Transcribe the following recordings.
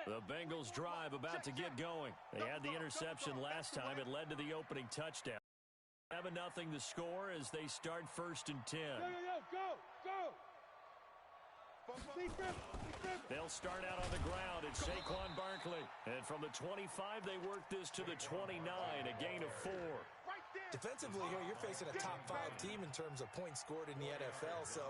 The Bengals drive about to get going. They had the interception last time. It led to the opening touchdown. 7-0 the score as they start 1st and 10. Go! They'll start out on the ground. It's Saquon Barkley. And from the 25, they work this to the 29, a gain of 4. Defensively here, you're facing a top 5 team in terms of points scored in the NFL. So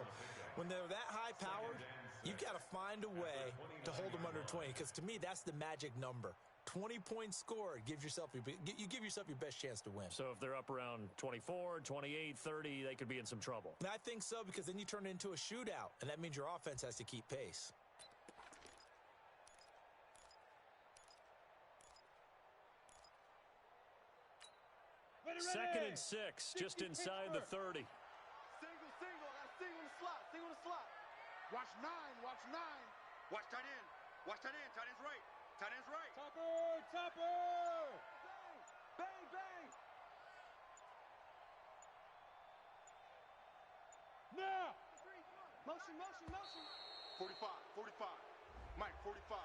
when they're that high-powered, you've got to find a way to hold them under 20. Because to me, that's the magic number. 20 points scored, you give yourself your best chance to win. So if they're up around 24, 28, 30, they could be in some trouble. And I think so, because then you turn it into a shootout, and that means your offense has to keep pace. Second and 6, just inside the 30. Single. I got single in the slot. Watch 9. Watch tight end. Tight end's right. Topper. Bang. Now. Motion. 45. Mike, 45.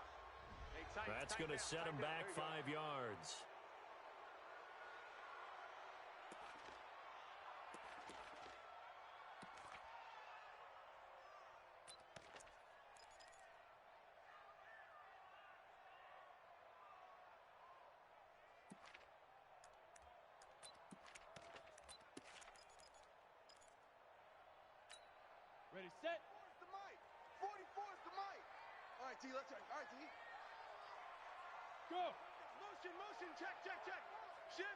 That's going to set him back 5 yards. Ready, set. 44 is the mic. All right, T, let's try. All right, T. Go. Motion. Check. Shift.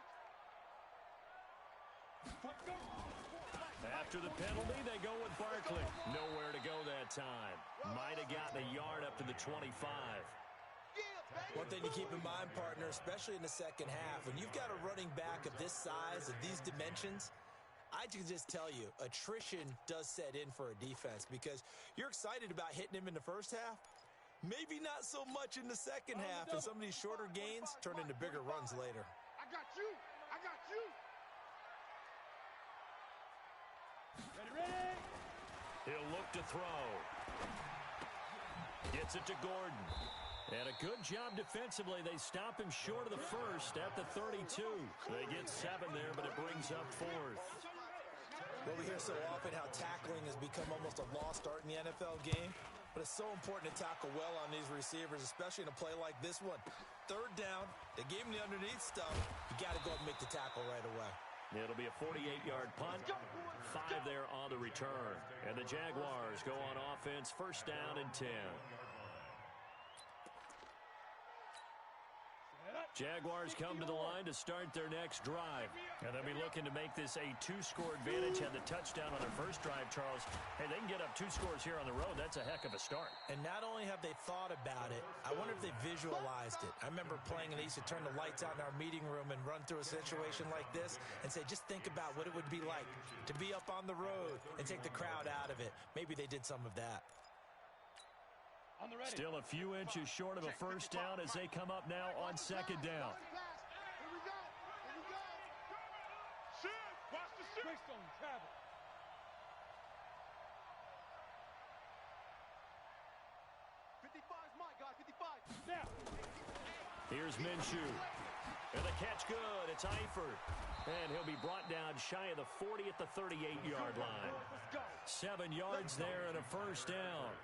After the penalty, they go with Barkley. Nowhere to go that time. Might have gotten a yard up to the 25. One thing to keep in mind, partner, especially in the second half, when you've got a running back of this size, of these dimensions, I can just tell you, attrition does set in for a defense because you're excited about hitting him in the first half. Maybe not so much in the second half, and some of these shorter gains turn into bigger runs later. I got you. Ready. He'll look to throw. Gets it to Gordon. And a good job defensively. They stop him short of the first at the 32. They get 7 there, but it brings up 4th. Well, we hear so often how tackling has become almost a lost art in the NFL game, but it's so important to tackle well on these receivers, especially in a play like this one. 3rd down, they gave him the underneath stuff. You got to go up and make the tackle right away. It'll be a 48-yard punt, 5 there on the return. And the Jaguars go on offense, 1st down and 10. Jaguars come to the line to start their next drive. And they'll be looking to make this a 2-score advantage. Had the touchdown on their first drive, Charles. Hey, they can get up 2 scores here on the road. That's a heck of a start. And not only have they thought about it, I wonder if they visualized it. I remember playing and they used to turn the lights out in our meeting room and run through a situation like this and say, just think about what it would be like to be up on the road and take the crowd out of it. Maybe they did some of that. Still a few inches short of a first down as they come up now on 2nd down. Here we go. Shift. Watch the shift. Greystone travel. My God, 55. Now. Here's Minshew. And the catch good. It's Eifert. And he'll be brought down shy of the 40 at the 38-yard line. 7 yards there and a first down.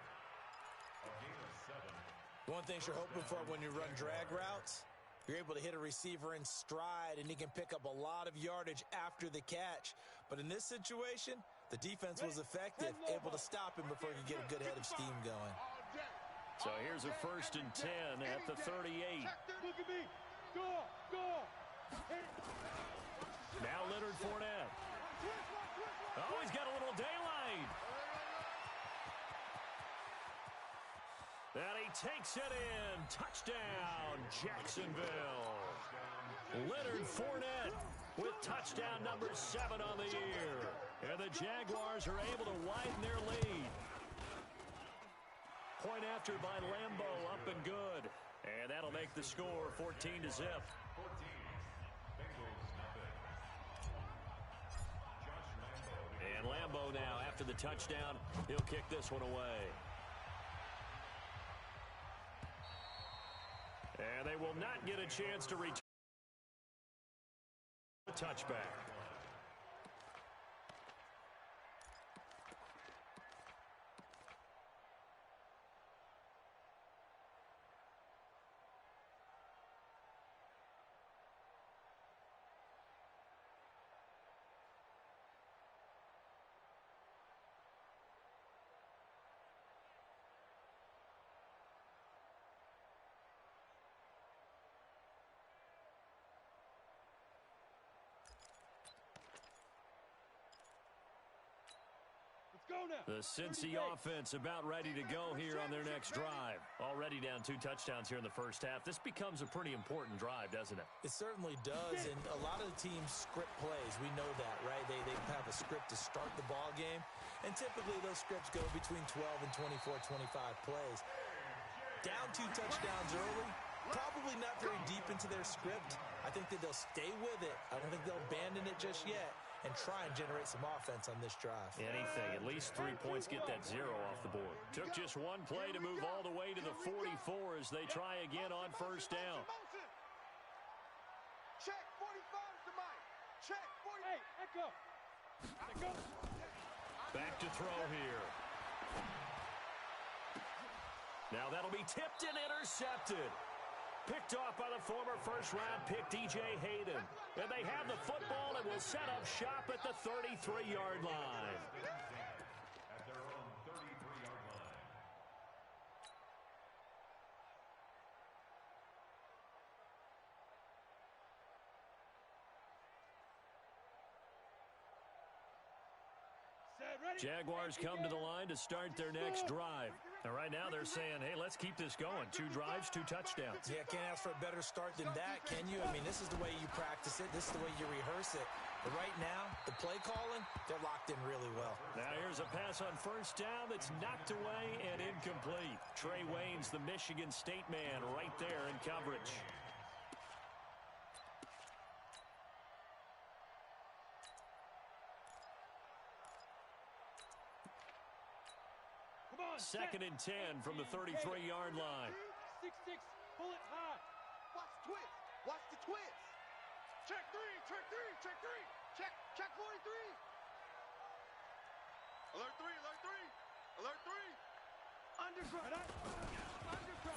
One thing you're hoping for when you run drag routes, you're able to hit a receiver in stride, and he can pick up a lot of yardage after the catch. But in this situation, the defense was effective, able to stop him before he could get a good head of steam going. So here's a 1st and 10 at the 38. Look at me. Go. Now Leonard Fournette. Oh, he's got a little daylight. And he takes it in. Touchdown, Jacksonville. Leonard Fournette with touchdown number 7 on the year. And the Jaguars are able to widen their lead. Point after by Lambo, up and good. And that'll make the score 14-0. And Lambo now, after the touchdown, he'll kick this one away. they will not get a chance to return a touchback. The Cincy offense about ready to go here on their next drive. Already down 2 touchdowns here in the first half. This becomes a pretty important drive, doesn't it? It certainly does, and a lot of the teams script plays. We know that, right? They have a script to start the ball game, and typically those scripts go between 12 and 24, 25 plays. Down 2 touchdowns early, probably not very deep into their script. I think that they'll stay with it. I don't think they'll abandon it just yet and try and generate some offense on this drive. Anything. At least 3 points, get that 0 off the board. Took just 1 play to move all the way to the 44 as they try again on first down. Check 45 to Mike. Check 45. Hey, echo. Echo. Back to throw here. Now that'll be tipped and intercepted. Picked off by the former first-round pick, DJ Hayden. And they have the football and will set up shop at the 33-yard line. At their own 33-yard line. Jaguars come to the line to start their next drive. And right now they're saying, hey, let's keep this going. 2 drives, 2 touchdowns. Yeah, can't ask for a better start than that, can you? I mean, this is the way you practice it. This is the way you rehearse it. But right now, the play calling, they're locked in really well. Now here's a pass on first down that's knocked away and incomplete. Trey Waynes, the Michigan State man, right there in coverage. Second and 10 from the 33-yard line. 6-6, pull it high. Watch the twist. Watch the twist. Check 3, check 3, check 3. Check 43. Alert 3, alert 3. Alert 3. Underground.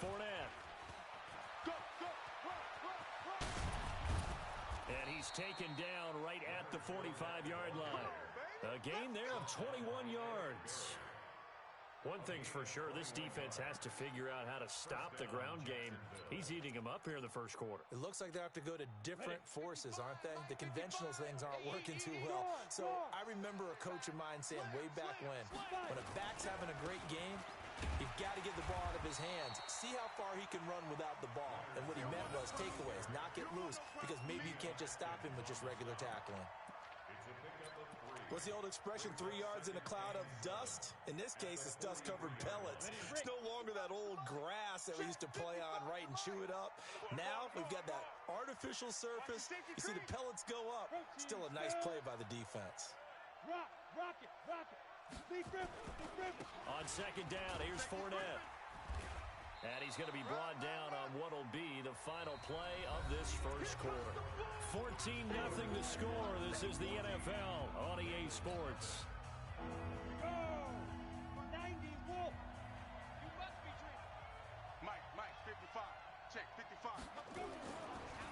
Fournette. Go, go, run. And he's taken down right at the 45-yard line. A gain there of 21 yards. One thing's for sure, this defense has to figure out how to stop the ground game. He's eating them up here in the first quarter. It looks like they have to go to different forces, aren't they? The conventional things aren't working too well. So I remember a coach of mine saying way back when a back's having a great game, you've got to get the ball out of his hands. See how far he can run without the ball. And what he meant was takeaways, knock it loose, because maybe you can't just stop him with just regular tackling. What's the old expression, 3 yards in a cloud of dust? In this case, it's dust-covered pellets. It's no longer that old grass that we used to play on, right, and chew it up. Now, we've got that artificial surface. You see the pellets go up. Still a nice play by the defense. Rock it. Big rip. On second down, here's Fournette. And he's going to be brought down on what will be the final play of this first quarter. 14-0 the score. This is the NFL on EA Sports. Go! 90 Wolf. You must be dreaming. Mike, 55. Check 55.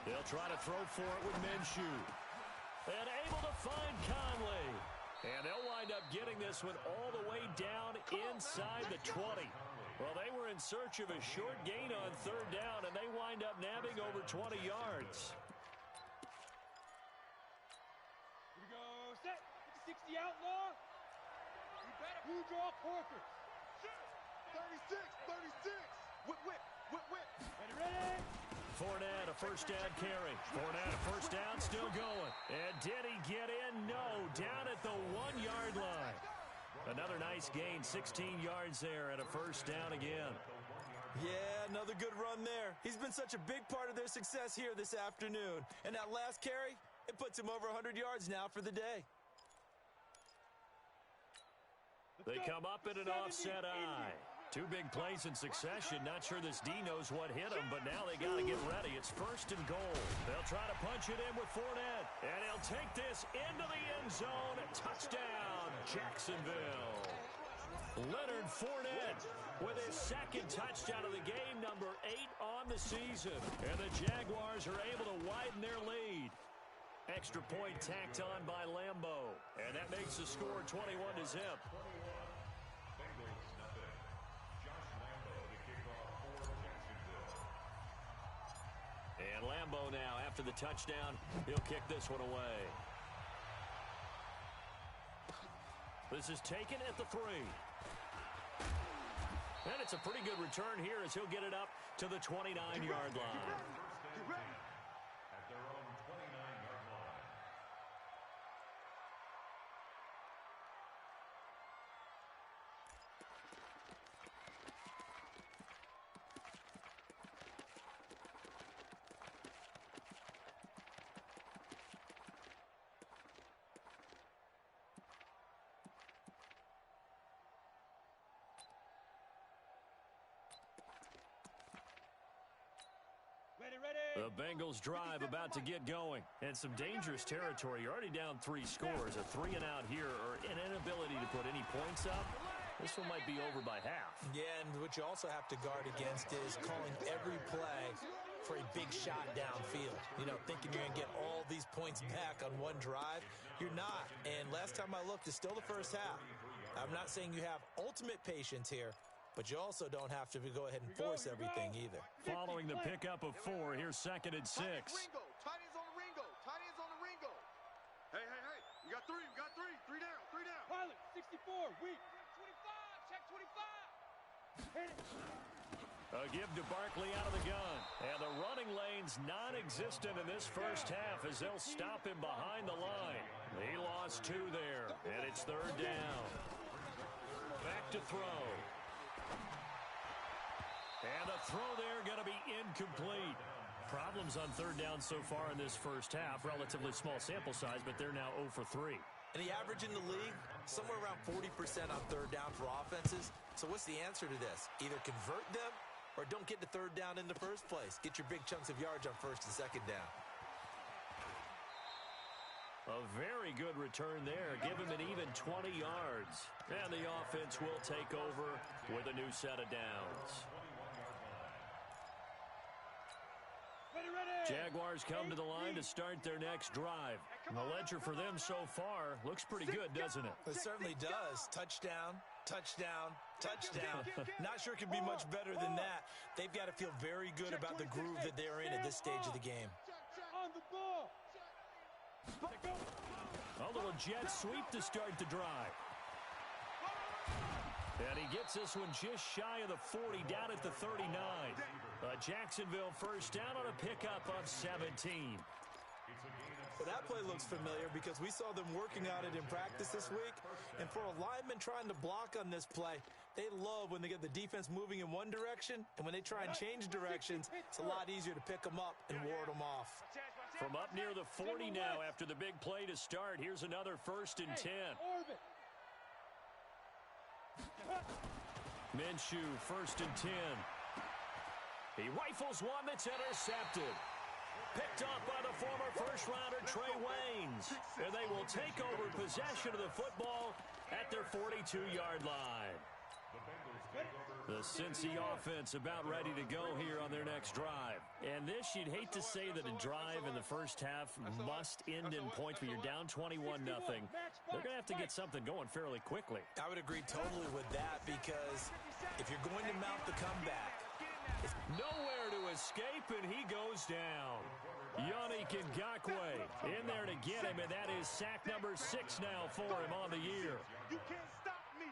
They'll try to throw for it with Minshew. And able to find Conley. And they'll wind up getting this one all the way down inside the 20. Well, they were in search of a short gain on third down, and they wind up nabbing over 20 yards. Here we go. Set. 60 outlaw. Who draw Corker? 36. Whip. Ready. Fournette, a first down carry. Fournette, a first down, still going. And did he get in? No, down at the 1-yard line. Another nice gain, 16 yards there, and a first down again. Yeah, another good run there. He's been such a big part of their success here this afternoon. And that last carry, it puts him over 100 yards now for the day. They come up in an offset eye. Two big plays in succession. Not sure this D knows what hit him, but now they got to get ready. It's 1st and goal. They'll try to punch it in with Fournette. And he'll take this into the end zone. Touchdown, Jacksonville. Leonard Fournette with his 2nd touchdown of the game, number 8 on the season. And the Jaguars are able to widen their lead. Extra point tacked on by Lambeau. And that makes the score 21-0. And Lambeau now, after the touchdown, he'll kick this one away. This is taken at the 3. And it's a pretty good return here as he'll get it up to the 29-yard line. At their own 29-yard line. The Bengals drive about to get going. And some dangerous territory. You're already down 3 scores. A 3-and-out here or an inability to put any points up. This one might be over by half. Yeah, and what you also have to guard against is calling every play for a big shot downfield. You know, thinking you're going to get all these points back on one drive. You're not. And last time I looked, it's still the first half. I'm not saying you have ultimate patience here, but you also don't have to go ahead and force everything either. Following the pickup of 4, here's 2nd and 6. Ringo. Tight ends on the Ringo. Tight ends on the Ringo. Hey. We got 3. We got 3. 3 down. 3 down. Pilot, 64, weak. 25, check 25. Hit it. A give to Barkley out of the gun. And the running lane's non-existent in this first half as they'll stop him behind the line. He lost 2 there, and it's 3rd down. Back to throw. And the throw there going to be incomplete. Problems on 3rd down so far in this first half. Relatively small sample size, but they're now 0 for 3. And the average in the league, somewhere around 40% on 3rd down for offenses. So what's the answer to this? Either convert them or don't get to 3rd down in the first place. Get your big chunks of yards on 1st and 2nd down. A very good return there. Give him an even 20 yards. And the offense will take over with a new set of downs. Jaguars come to the line to start their next drive. And the ledger for them so far looks pretty good, doesn't it? It certainly does. Touchdown, touchdown, touchdown. Not sure it could be much better than that. They've got to feel very good about the groove that they're in at this stage of the game. On the ball. A little jet sweep to start the drive. And he gets this one just shy of the 40, down at the 39. A Jacksonville first down on a pickup of 17. Well, that play looks familiar because we saw them working on it in practice this week. And for a lineman trying to block on this play, they love when they get the defense moving in one direction. And when they try and change directions, it's a lot easier to pick them up and ward them off. From up near the 40 now after the big play to start, here's another 1st and 10. Minshew, 1st and 10. He rifles one that's intercepted. Picked up by the former first-rounder Trey Waynes. And they will take over possession of the football at their 42-yard line. The Cincy offense about ready to go here on their next drive. And this, you'd hate to say that a drive in the first half must end in points, but you're down 21-0. They're going to have to get something going fairly quickly. I would agree totally with that because if you're going to mount the comeback, nowhere to escape, and he goes down. Yannick Ngakoue in there to get him, and that is sack number 6 now for him on the year. You can't stop me.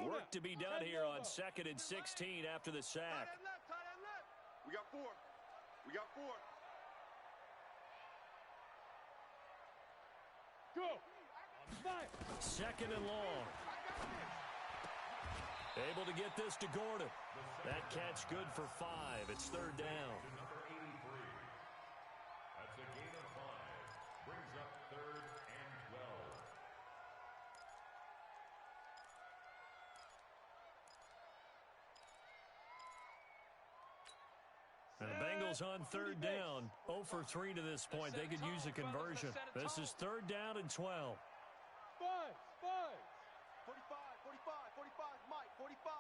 Work to be done here on 2nd and 16 after the sack. Tie that left. We got 4. We got 4. Go. Second and long. Able to get this to Gordon. That catch good for 5. It's third down. Number 83. That's a gain of 5. Brings up 3rd and 12. And the Bengals on third down. 0 for 3 to this point. They could use a conversion. This is third down and 12. 45, Mike, 45.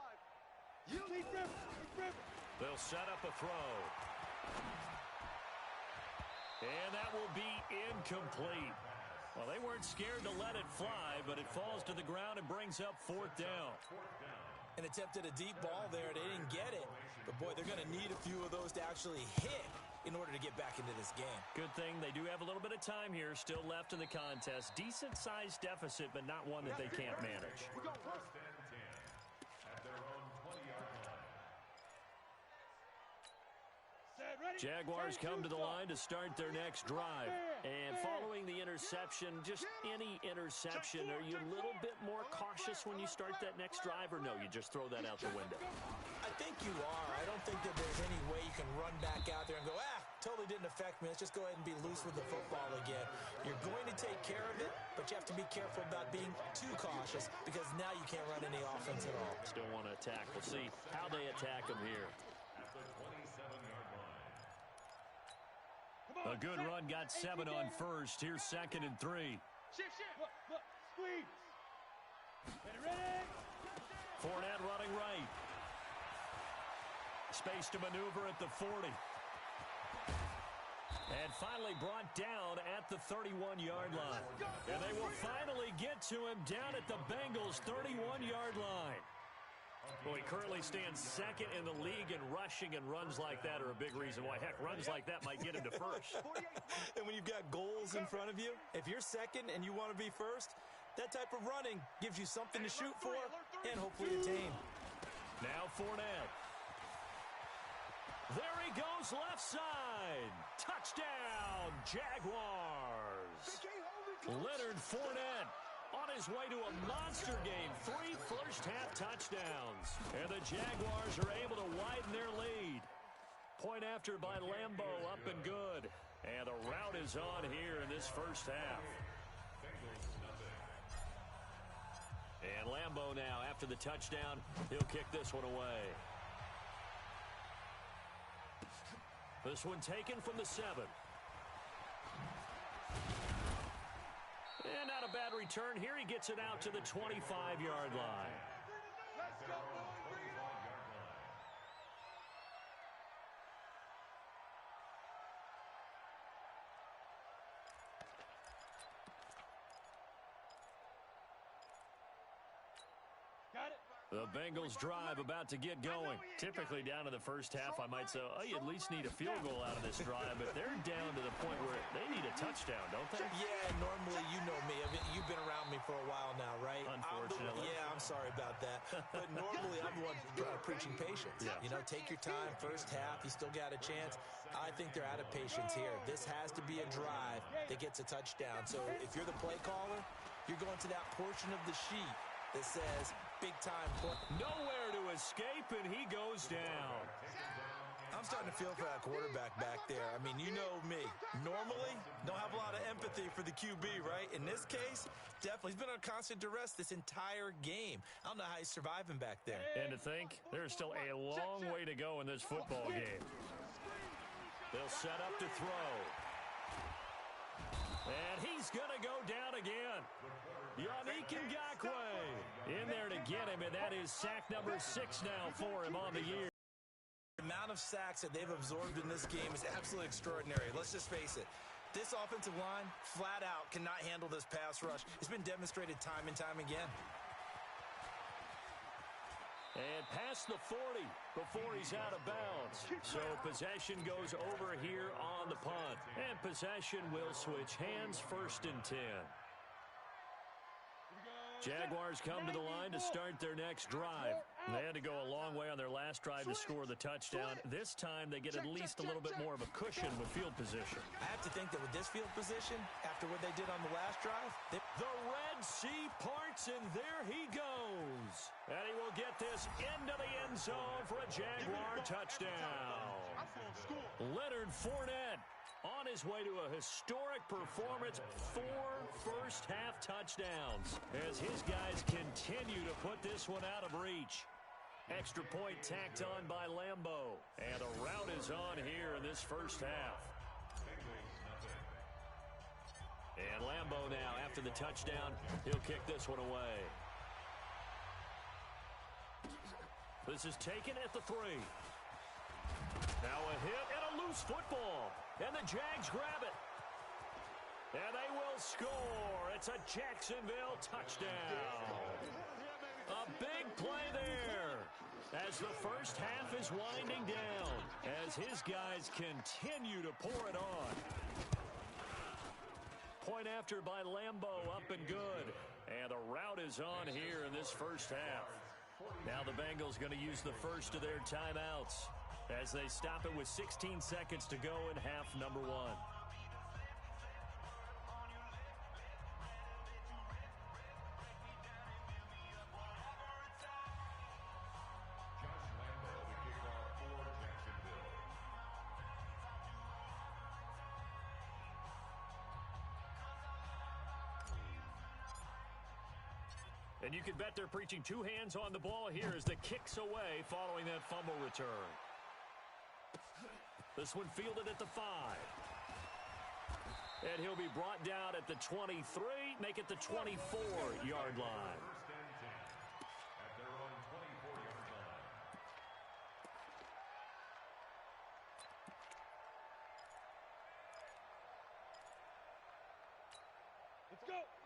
They'll set up a throw. And that will be incomplete. Well, they weren't scared to let it fly, but it falls to the ground and brings up fourth down. And attempted a deep ball there. They didn't get it. But, boy, they're going to need a few of those to actually hit in order to get back into this game. Good thing they do have a little bit of time here still left in the contest. Decent-sized deficit, but not one that they can't manage. First and 10 at their own 20-yard line. Jaguars come to the line to start their next drive. And following the interception, just any interception, are you a little bit more cautious when you start that next drive, or no, you just throw that out the window? I think you are. I don't think that there's any way you can run back out there and go, totally didn't affect me. Let's just go ahead and be loose with the football again. You're going to take care of it, but you have to be careful about being too cautious because now you can't run any offense at all. Still want to attack. We'll see how they attack them here. At the 27-yard line. A good run got 7 on first. Here's second and 3. Look, squeeze. Ready? Fournette running right. Space to maneuver at the 40. And finally brought down at the 31-yard line. And they will finally get to him down at the Bengals' 31-yard line. Well, he currently stands second in the league in rushing, and runs like that are a big reason why. Heck, runs like that might get him to first. And when you've got goals in front of you, if you're second and you want to be first, that type of running gives you something to shoot for and hopefully attain. Now Fournette. There he goes left side. Touchdown, Jaguars. Leonard Fournette on his way to a monster game. 3 first-half touchdowns. And the Jaguars are able to widen their lead. Point after by Lambo, up and good. And the rout is on here in this first half. And Lambo now, after the touchdown, he'll kick this one away. This one taken from the 7. And not a bad return. Here he gets it out to the 25-yard line. Let's go, bring it on. Got it. The Bengals drive about to get going. Typically down to the first half, I might say, oh, you at least need a field goal out of this drive, but they're down to the point where they need a touchdown, don't they? Yeah, normally you know me. I mean, you've been around me for a while now, right? Unfortunately. I'm sorry about that. But normally I'm the one preaching patience. Yeah. You know, take your time. First half, you still got a chance. I think they're out of patience here. This has to be a drive that gets a touchdown. So if you're the play caller, you're going to that portion of the sheet that says big time play. Nowhere to escape, and he goes down. I'm starting to feel for that quarterback back there. I mean, you know me. Normally, don't have a lot of empathy for the QB, right? In this case, definitely. He's been under constant duress this entire game. I don't know how he's surviving back there. And to think, there's still a long way to go in this football game. They'll set up to throw. And he's going to go down again. Yannick Ngakoue in there to get him, and that is sack number 6 now for him on the year. The amount of sacks that they've absorbed in this game is absolutely extraordinary. Let's just face it. This offensive line, flat out, cannot handle this pass rush. It's been demonstrated time and time again. And past the 40 before he's out of bounds. So possession goes over here on the punt. And possession will switch hands, 1st and 10. Jaguars come to the line to start their next drive. They had to go a long way on their last drive to score the touchdown. This time they get at least a little bit more of a cushion with field position. I have to think that with this field position, after what they did on the last drive, the Red Sea parts, and there he goes. And he will get this into the end zone for a Jaguar touchdown. Leonard Fournette on his way to a historic performance, 4 first-half touchdowns, as his guys continue to put this one out of reach. Extra point tacked on by Lambeau, and a rout is on here in this first half. And Lambeau now, after the touchdown, he'll kick this one away. This is taken at the 3. Now a hit and a loose football. And the Jags grab it. And they will score. It's a Jacksonville touchdown. A big play there as the first half is winding down, as his guys continue to pour it on. Point after by Lambeau, up and good. And a rout is on here in this first half. Now the Bengals going to use the first of their timeouts as they stop it with 16 seconds to go in half number 1. And you can bet they're preaching 2 hands on the ball here as the kick's away following that fumble return. This one fielded at the 5. And he'll be brought down at the 23, make it the 24-yard line.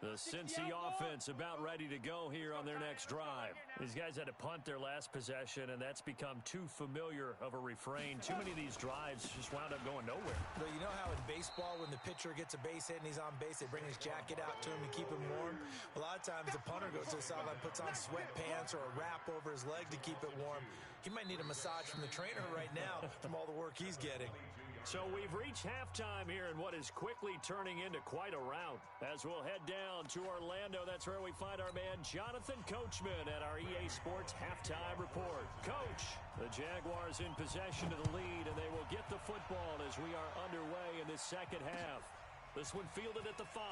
The Cincy offense about ready to go here on their next drive. These guys had to punt their last possession, and that's become too familiar of a refrain. Too many of these drives just wound up going nowhere. But you know how in baseball, when the pitcher gets a base hit and he's on base, they bring his jacket out to him and keep him warm? A lot of times the punter goes to the sideline, puts on sweatpants or a wrap over his leg to keep it warm. He might need a massage from the trainer right now from all the work he's getting. So we've reached halftime here in what is quickly turning into quite a rout. As we'll head down to Orlando, that's where we find our man Jonathan Coachman at our EA Sports Halftime Report. Coach, the Jaguars in possession of the lead, and they will get the football as we are underway in this second half. This one fielded at the 5.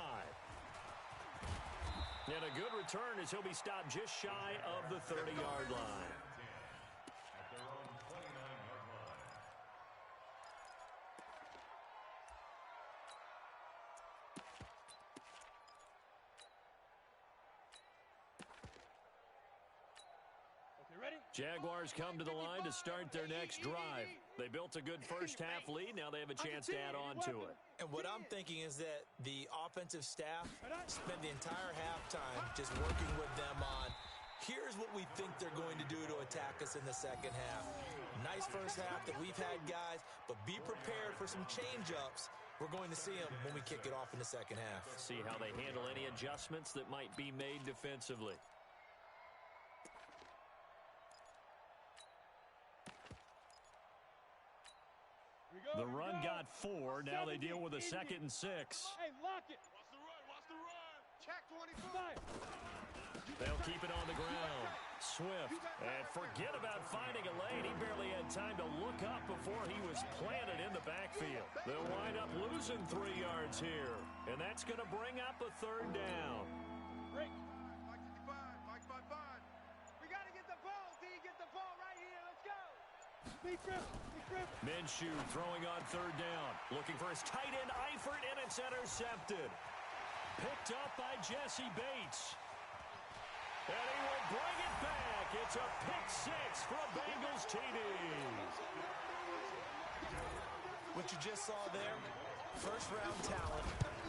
And a good return as he'll be stopped just shy of the 30-yard line. Jaguars come to the line to start their next drive. They built a good first-half lead. Now they have a chance to add on to it. And what I'm thinking is that the offensive staff spent the entire halftime just working with them on, here's what we think they're going to do to attack us in the second half. Nice first half that we've had, guys, but be prepared for some change-ups. We're going to see them when we kick it off in the second half. See how they handle any adjustments that might be made defensively. The run got 4. Now they deal with a 2nd and 6. Hey, lock it. Watch the run. Watch the run. Check 25. They'll keep it on the ground. Swift. And forget about finding a lane. He barely had time to look up before he was planted in the backfield. They'll wind up losing 3 yards here. And that's going to bring up a 3rd down. Break. Mike 55. Mike 55. We got to get the ball, D. Get the ball right here. Let's go. Big grip. Minshew throwing on 3rd down. Looking for his tight end, Eifert, and it's intercepted. Picked up by Jesse Bates. And he will bring it back. It's a pick 6 for a Bengals TD. What you just saw there, First-round talent,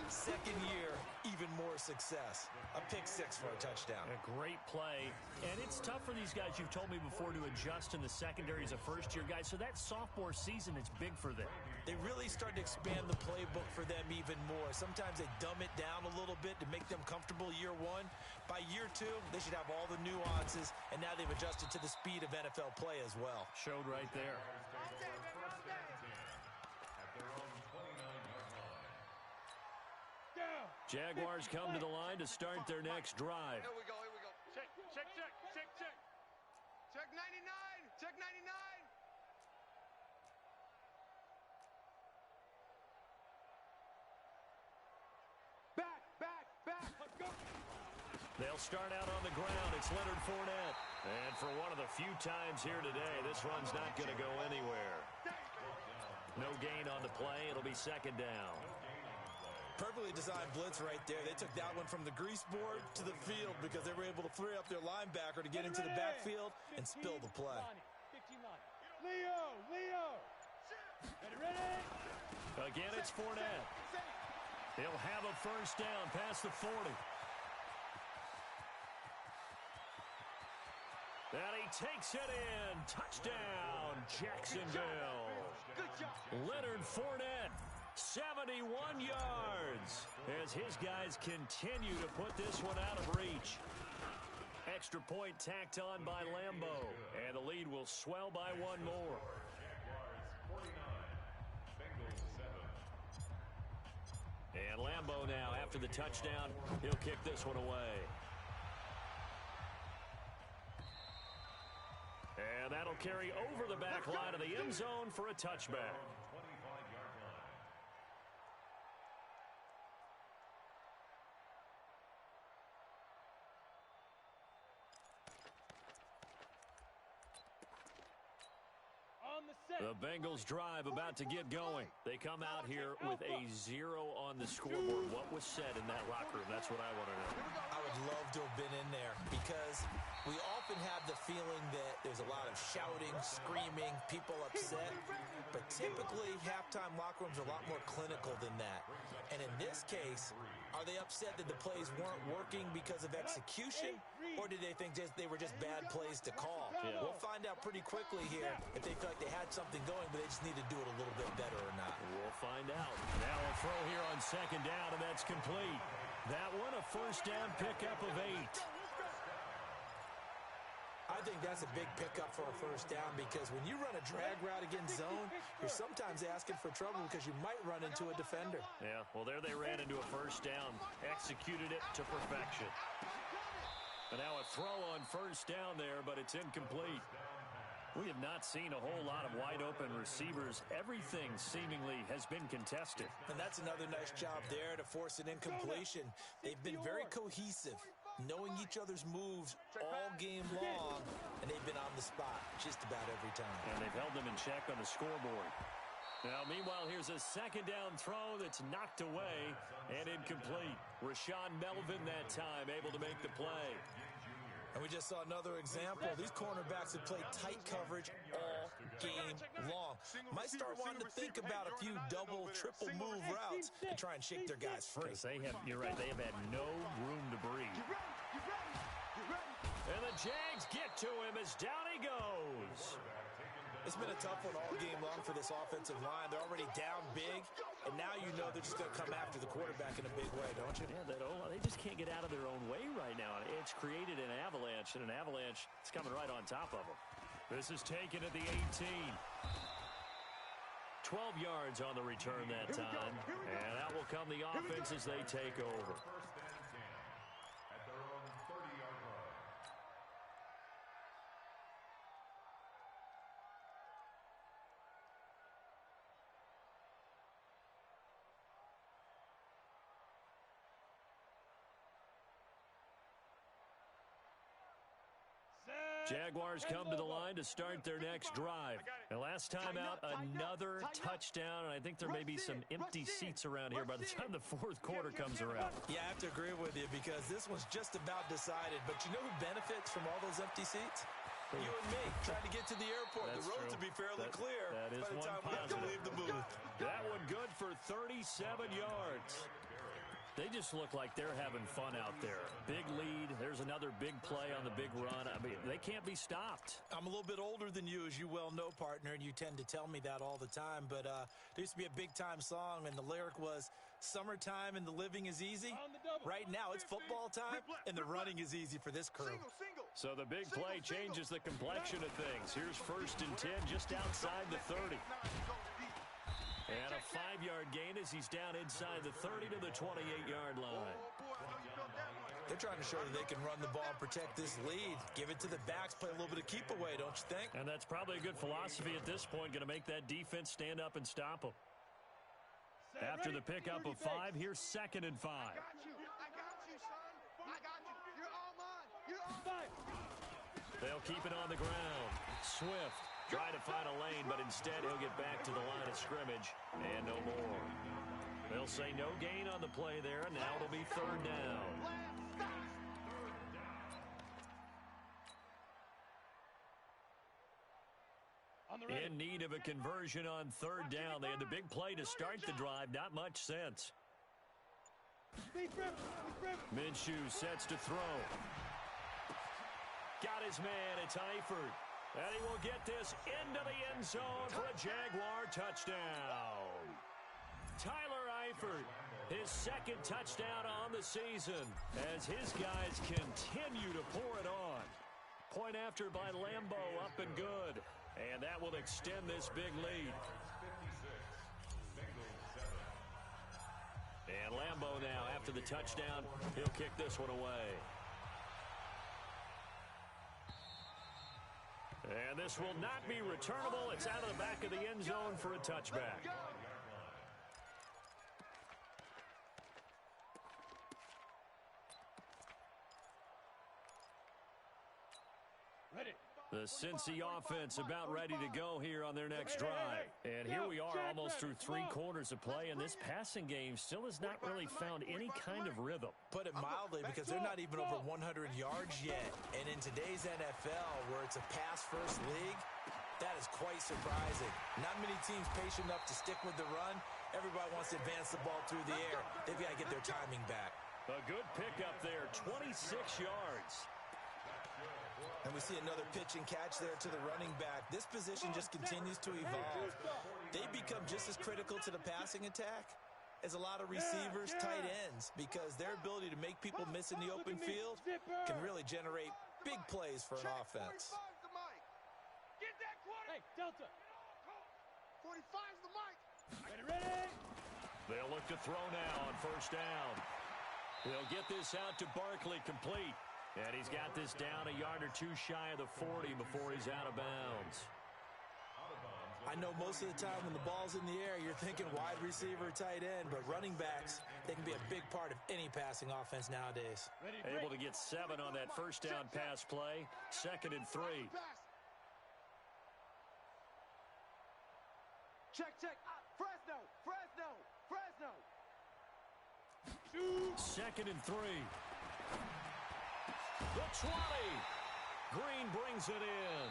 second year, even more success. A pick six for a touchdown. A great play. And it's tough for these guys, you've told me before, to adjust in the secondary as a first-year guy. So that sophomore season, it's big for them. They really start to expand the playbook for them even more. Sometimes they dumb it down a little bit to make them comfortable year one. By year two, they should have all the nuances, and now they've adjusted to the speed of NFL play as well. Showed right there. Jaguars come to the line to start their next drive. Here we go, here we go. Check, check, check, check, check. Check 99, check 99. Back, let's go. They'll start out on the ground. It's Leonard Fournette. And for one of the few times here today, this run's not going to go anywhere. No gain on the play. It'll be second down. Perfectly designed blitz right there. They took that one from the grease board to the field because they were able to free up their linebacker to get into the backfield and spill the play. 15 line. Leo. Ready? Again, it's Fournette. He'll have a first down past the 40. And he takes it in. Touchdown, Jacksonville. Good job. Leonard Fournette, 71 yards, as his guys continue to put this one out of reach. Extra point tacked on by Lambeau, and the lead will swell by one more. And Lambeau now, after the touchdown, he'll kick this one away. And that'll carry over the back line of the end zone for a touchback. The Bengals drive about to get going. They come out here with a 0 on the scoreboard. What was said in that locker room? That's what I want to know. I would love to have been in there because we often have the feeling that there's a lot of shouting, screaming, people upset. But typically, halftime locker rooms are a lot more clinical than that. And in this case, are they upset that the plays weren't working because of execution? Or did they think they were just bad plays to call? Yeah. We'll find out pretty quickly here if they feel like they had something going, but they just need to do it a little bit better or not. We'll find out. Now a throw here on second down, and that's complete. That one, a first down pickup of 8. I think that's a big pickup for a first down because when you run a drag route against zone, you're sometimes asking for trouble because you might run into a defender. Yeah, well, there they ran into a first down, executed it to perfection. And now a throw on first down there, but it's incomplete. We have not seen a whole lot of wide-open receivers. Everything seemingly has been contested. And that's another nice job there to force an incompletion. They've been very cohesive, knowing each other's moves all game long, and they've been on the spot just about every time. And they've held them in check on the scoreboard. Now, meanwhile, here's a second down throw that's knocked away and incomplete. Rashaan Melvin that time able to make the play. And we just saw another example. These cornerbacks have played tight coverage all game long. Might start wanting to think about a few double, triple move routes and try and shake their guys free. You're right, they have had no room to breathe. And the Jags get to him as down he goes. It's been a tough one all game long for this offensive line. They're already down big, and now you know they're just going to come after the quarterback in a big way, don't you? Yeah, they just can't get out of their own way right now. It's created an avalanche, and an avalanche is coming right on top of them. This is taken at the 18. 12 yards on the return that time, and out will come the offense as they take over. Jaguars come to the line to start their next drive. And last time out, another touchdown, and I think there may be some empty seats around here by the time the fourth quarter comes around. Yeah, I have to agree with you because this one's just about decided. But you know who benefits from all those empty seats? You and me. trying to get to the airport. That's the road true. to be fairly clear that is by the one time we have to positive. leave the booth. That one good for 37 yards. They just look like they're having fun out there. Big lead. There's another big play on the big run. I mean, they can't be stopped. I'm a little bit older than you, as you well know, partner, and you tend to tell me that all the time. But there used to be a big-time song, and the lyric was, "Summertime and the living is easy." Right now, it's football time, and the running is easy for this crew. Single. So the big play changes the complexion of things. Here's 1st and 10 just outside the 30. And a 5-yard gain as he's down inside the 30 to the 28-yard line. They're trying to show that they can run the ball and protect this lead. Give it to the backs, play a little bit of keep away, don't you think? And that's probably a good philosophy at this point, going to make that defense stand up and stop them. After the pickup of 5, here's 2nd and 5. I got you, son. I got you. You're all mine. You're all mine. They'll keep it on the ground. Swift try to find a lane, but instead he'll get back to the line of scrimmage and no more. They'll say no gain on the play there, and now it'll be 3rd down. In need of a conversion on 3rd down. They had the big play to start the drive. Not much sense. Minshew sets to throw. Got his man. It's Eifert. And he will get this into the end zone for a Jaguar touchdown. Tyler Eifert, his 2nd touchdown on the season as his guys continue to pour it on. Point after by Lambo, up and good. And that will extend this big lead. And Lambo now, after the touchdown, he'll kick this one away. And this will not be returnable. It's out of the back of the end zone for a touchback. The Cincy offense about ready to go here on their next drive. And here we are almost through 3 quarters of play, and this passing game still has not really found any kind of rhythm. Put it mildly, because they're not even over 100 yards yet. And in today's NFL, where it's a pass-first league, that is quite surprising. Not many teams patient enough to stick with the run. Everybody wants to advance the ball through the air. They've got to get their timing back. A good pickup there, 26 yards. And we see another pitch and catch there to the running back. This position just continues to evolve. They become just as critical to the passing attack as a lot of receivers, tight ends, because their ability to make people miss in the open field can really generate big plays for an offense. Get that quarter. Hey, Delta. 45's the mic. Ready. They'll look to throw now on 1st down. They'll get this out to Barkley, complete. And he's got this down a yard or 2 shy of the 40 before he's out of bounds. I know most of the time when the ball's in the air, you're thinking wide receiver, tight end, but running backs, they can be a big part of any passing offense nowadays. Able to get 7 on that 1st down pass play. 2nd and 3. Check. Fresno. 2nd and 3. The 20. Green brings it in.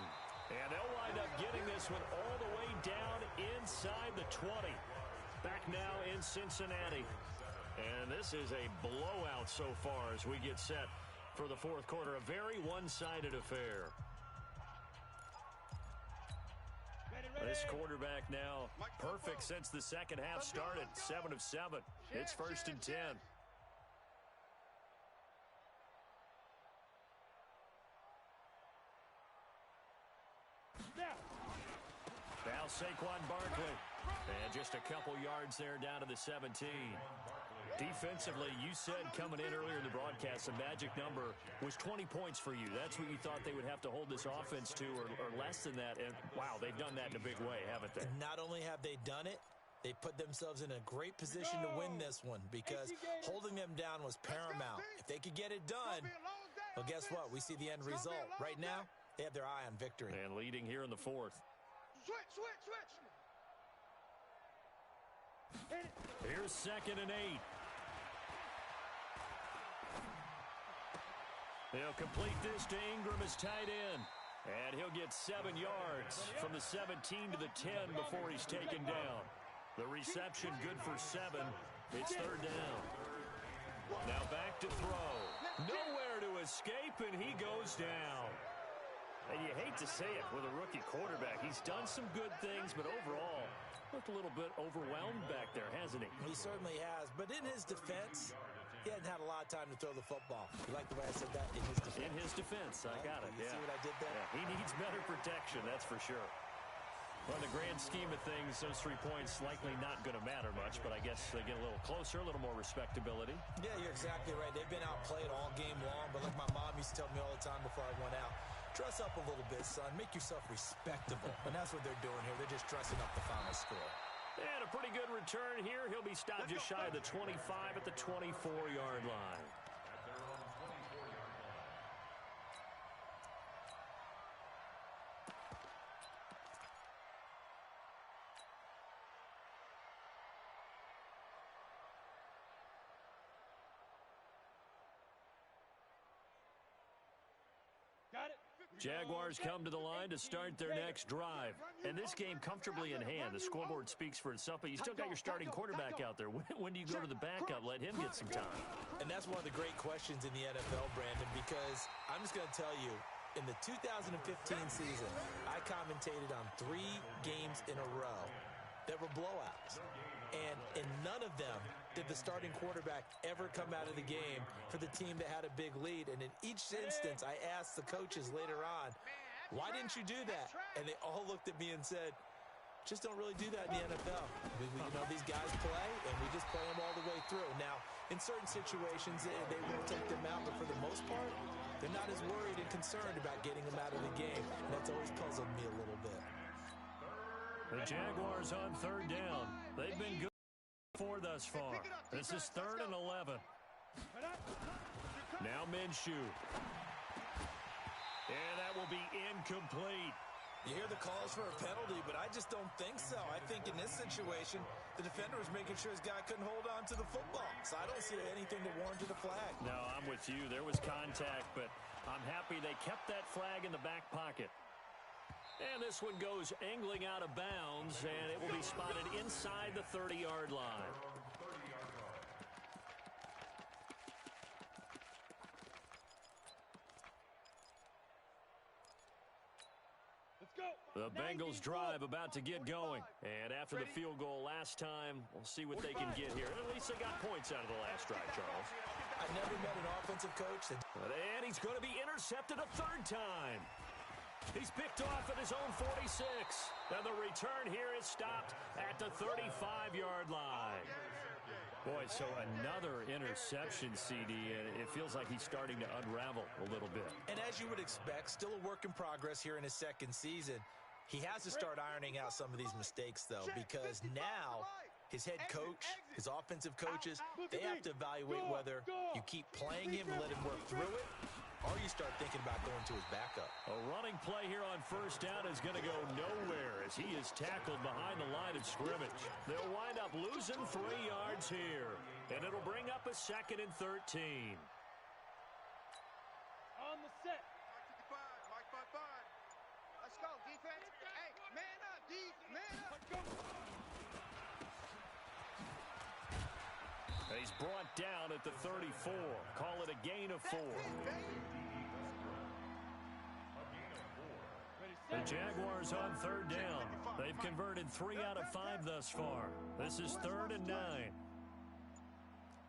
And they'll wind up getting this one all the way down inside the 20. Back now in Cincinnati. And this is a blowout so far as we get set for the 4th quarter. A very one-sided affair. This quarterback now perfect since the 2nd half started. 7 of 7. It's 1st and 10. Now Saquon Barkley. And just a couple yards there down to the 17. Defensively, you said coming in earlier in the broadcast, the magic number was 20 points for you. That's what you thought they would have to hold this offense to, or less than that. And, wow, they've done that in a big way, haven't they? And not only have they done it, they put themselves in a great position to win this one, because holding them down was paramount. If they could get it done, well, guess what? We see the end result. Right now, they have their eye on victory. And leading here in the 4th. Switch. Here's 2nd and 8. They'll complete this to Ingram as tight end. And he'll get 7 yards from the 17 to the 10 before he's taken down. The reception good for 7. It's 3rd down. Now back to throw. Nowhere to escape, and he goes down. And you hate to say it with a rookie quarterback. He's done some good things, but overall, looked a little bit overwhelmed back there, hasn't he? He certainly has. But in his defense, he hadn't had a lot of time to throw the football. You like the way I said that? In his defense. In his defense. I got it. You see what I did there? Yeah, he needs better protection, that's for sure. Well, in the grand scheme of things, those 3 points likely not going to matter much, but I guess they get a little closer, a little more respectability. Yeah, you're exactly right. They've been outplayed all game long, but like my mom used to tell me all the time before I went out, dress up a little bit, son. Make yourself respectable. And that's what they're doing here. They're just dressing up the final score. And a pretty good return here. He'll be stopped just shy of the 25 at the 24-yard line. Jaguars come to the line to start their next drive. And this game comfortably in hand. The scoreboard speaks for itself, but you still got your starting quarterback out there. When do you go to the backup? Let him get some time. And that's one of the great questions in the NFL, Brandon, because I'm just going to tell you, in the 2015 season, I commentated on 3 games in a row that were blowouts. And in none of them did the starting quarterback ever come out of the game for the team that had a big lead. And in each instance, I asked the coaches later on, why didn't you do that? And they all looked at me and said, just don't really do that in the NFL. These guys play, and we just play them all the way through. Now, in certain situations, they will take them out, but for the most part, they're not as worried and concerned about getting them out of the game. And that's always puzzled me a little bit. The Jaguars on 3rd down. They've been good for thus far. This is 3rd and 11. Now Minshew. And that will be incomplete. You hear the calls for a penalty, but I just don't think so. I think in this situation, the defender was making sure his guy couldn't hold on to the football. So I don't see anything that warranted a flag. No, I'm with you. There was contact, but I'm happy they kept that flag in the back pocket. And this one goes angling out of bounds, and it will be spotted inside the 30-yard line. The Bengals drive about to get going. And after the field goal last time, we'll see what they can get here. At least they got points out of the last drive, Charles. I've never met an offensive coach that... And he's going to be intercepted a 3rd time. He's picked off at his own 46. And the return here is stopped at the 35-yard line. Boy, so another interception, CD, and it feels like he's starting to unravel a little bit. And as you would expect, still a work in progress here in his 2nd season. He has to start ironing out some of these mistakes, though, because now his head coach, his offensive coaches, they have to evaluate whether you keep playing him and let him work through it, or you start thinking about going to his backup. A running play here on 1st down is going to go nowhere as he is tackled behind the line of scrimmage. They'll wind up losing 3 yards here, and it'll bring up a 2nd and 13. On the set. Mark 5. Let's go, defense. Hey, man up, D. Man up. Let's go. He's brought down at the 34. Call it a gain of 4. The Jaguars on 3rd down. They've converted 3 out of 5 thus far. This is 3rd and 9.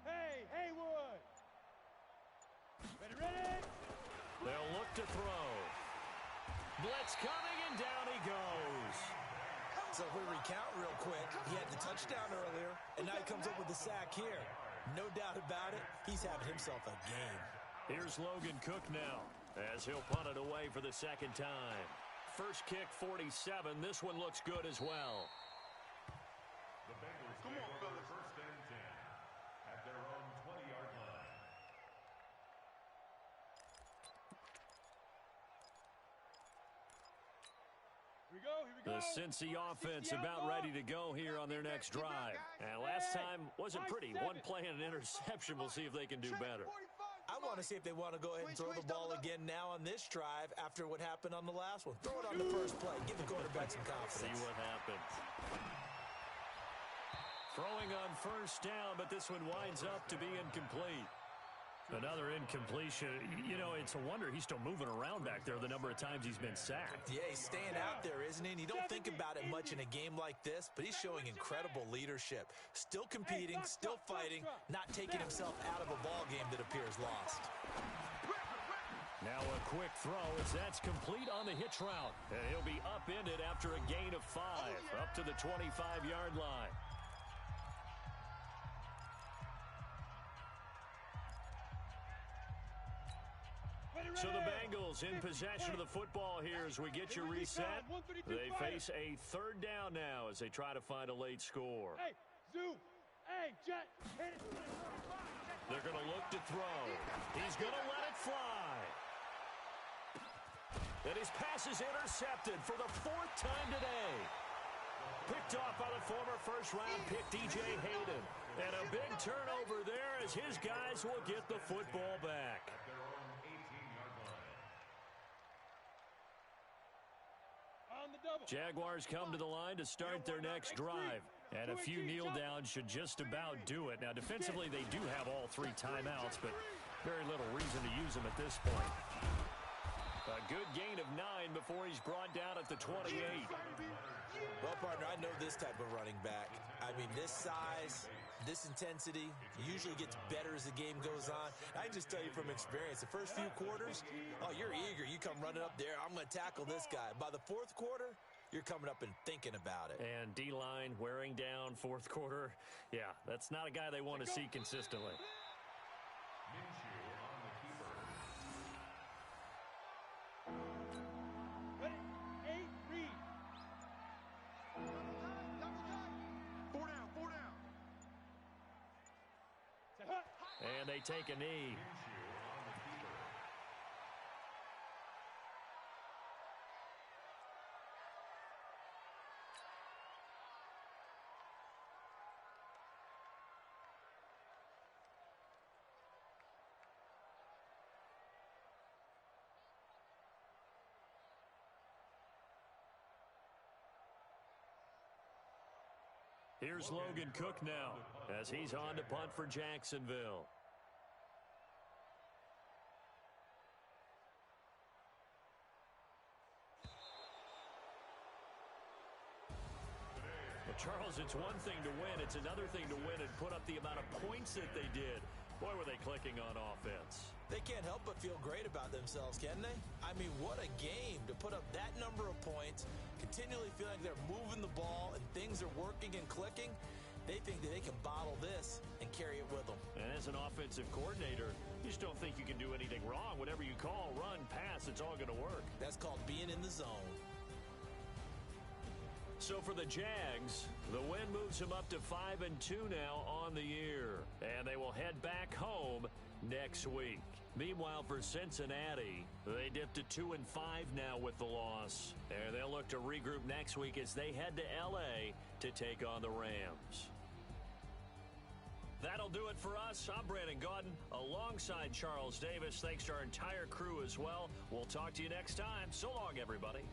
Hey, Haywood. Ready? They'll look to throw. Blitz coming, and down he goes. So if we recount real quick, he had the touchdown earlier, and now he comes up with the sack here. No doubt about it, he's having himself a game. Here's Logan Cook now, as he'll punt it away for the 2nd time. First kick, 47. This one looks good as well. The Bengals come on, fellas. 1st and 10 at their own 20-yard line. Here we go. The Cincy offense about ready to go here on their next drive. And last time wasn't pretty. One play and an interception. We'll see if they can do better. I I want to see if they want to go ahead and throw the ball again now on this drive after what happened on the last one. Throw it on the first play. Give the quarterback some confidence. See what happens. Throwing on first down, but this one winds up to be incomplete. Another incompletion. You know, it's a wonder he's still moving around back there the number of times he's been sacked. Yeah, he's staying out there, isn't he? And you don't think about it much in a game like this, but he's showing incredible leadership. Still competing, still fighting, not taking himself out of a ball game that appears lost. Now a quick throw as that's complete on the hitch route. And he'll be upended after a gain of 5, up to the 25-yard line. So the Bengals in possession of the football here as we get you reset. They face a third down now as they try to find a late score. Hey, Zoo. Hey, Jet. They're going to look to throw. He's going to let it fly. And his pass is intercepted for the 4th time today. Picked off by the former first-round pick, DJ Hayden. And a big turnover there as his guys will get the football back. Jaguars come to the line to start their next drive. And a few kneel downs should just about do it. Now, defensively, they do have all 3 timeouts, but very little reason to use them at this point. A good gain of 9 before he's brought down at the 28. Well, partner, I know this type of running back. I mean, this size, this intensity usually gets better as the game goes on. I can just tell you from experience, the first few quarters, oh, you're eager. You come running up there. I'm going to tackle this guy. By the 4th quarter, you're coming up and thinking about it. And D-line wearing down 4th quarter. Yeah, that's not a guy they want to see consistently. And they take a knee. Here's Logan Cook now as he's on to punt for Jacksonville. Charles, it's one thing to win. It's another thing to win and put up the amount of points that they did. Boy, were they clicking on offense. They can't help but feel great about themselves, can they? I mean, what a game to put up that number of points, continually feel like they're moving the ball and things are working and clicking. They think that they can bottle this and carry it with them. And as an offensive coordinator, you just don't think you can do anything wrong. Whatever you call, run, pass, it's all going to work. That's called being in the zone. So for the Jags, the win moves them up to 5-2 now on the year. And they will head back home next week. Meanwhile, for Cincinnati, they dipped to 2-5 now with the loss. And they'll look to regroup next week as they head to L.A. to take on the Rams. That'll do it for us. I'm Brandon Gaudin alongside Charles Davis. Thanks to our entire crew as well. We'll talk to you next time. So long, everybody.